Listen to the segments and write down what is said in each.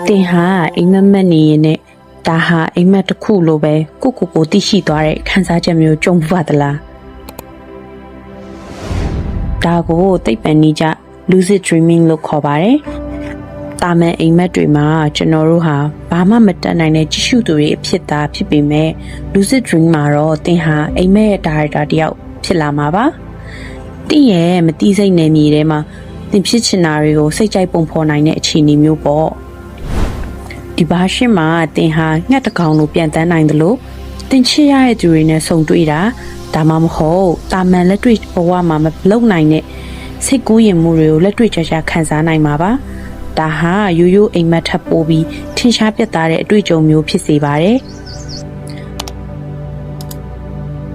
တင်ဟာအိမ်မက်မက်နေရင်နဲ့ဒါဟာအိမ်မက်တစ်ခုလိုပဲကိုသိရှိသွားတဲ့ခံစားချက်မျိုးကြုံပါသလားဒါကိုသိပ္ပံနည်းကျ lucid dreaming လို့ခေါ်ပါတယ်တာမန်အိမ်မက်တွေမှာကျွန်တော်တို့ဟာဘာမှမတတ်နိုင်တဲ့ကြည့်ရှုသူတွေအဖြစ်သာဖြစ်ပေမဲ့ lucid dream မှာတော့တင်ဟာအိမ်မက်ရဲ့ဒါရိုက်တာတယောက်ဖြစ်လာမှာပါတင်ရဲ့မတိစိတ်နယ်မြေထဲမှာတင်ဖြစ်ချင်တာတွေကိုစိတ်ကြိုက်ပုံဖော်နိုင်တဲ့အခြေအနေမျိုးပေါ့ဒီဘာရှင်းမှာတင်ဟာငှက်တကောင်လိုပြန်တန်းနိုင်တယ်လို့တင်ချစ်ရတဲ့သူတွေနဲ့ဆုံတွေ့တာဒါမှမဟုတ်တာမန်လက်တွေ့ဘဝမှာမလုံနိုင်တဲ့စိတ်ကူးရင်မှုတွေကိုလက်တွေ့ကြကြခံစားနိုင်မှာပါဒါဟာရိုးရိုးအိမ်မက်ထပ်ပိုးပြီးထင်ရှားပြတ်သားတဲ့အတွေ့အကြုံမျိုးဖြစ်စေပါတယ်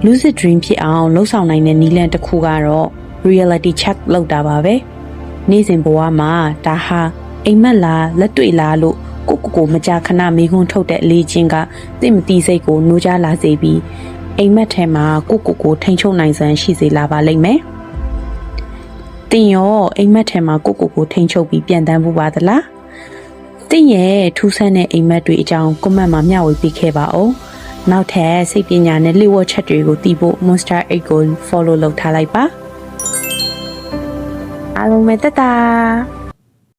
lucid dream ဖြစ်အောင်လှုပ်ဆောင်နိုင်တဲ့နည်းလမ်းတစ်ခုကတော့ reality check လုပ်တာပါပဲနေ့စဉ်ဘဝမှာဒါဟာအိမ်မက်လားလက်တွေ့လားလို့ကိုမကြာခဏမေးခွန်းထုတ်တဲ့လေ့ကျင့်ကသိမတိစိတ်ကိုနှိုးကြလာစေပြီးအိမ်မက်ထဲမှာကိုထိန်ချုပ်နိုင်စွမ်းရှိစေလာပါလိမ့်မယ်တင်ရောအိမ်မက်ထဲမှာကိုထိန်ချုပ်ပြီးပြန်တန်းဖို့ပါသလားတင်ရဲ့ထူးဆန်းတဲ့အိမ်မက်တွေအကြောင်းကွန်မန့်မှာမျှဝေပေးခဲ့ပါဦးနောက်ထပ်စိတ်ပညာနဲ့လျှို့ဝှက်ချက်တွေကိုသိဖို့ Monster 8ကို follow လုပ်ထားလိုက်ပါအားလုံးပဲတတာ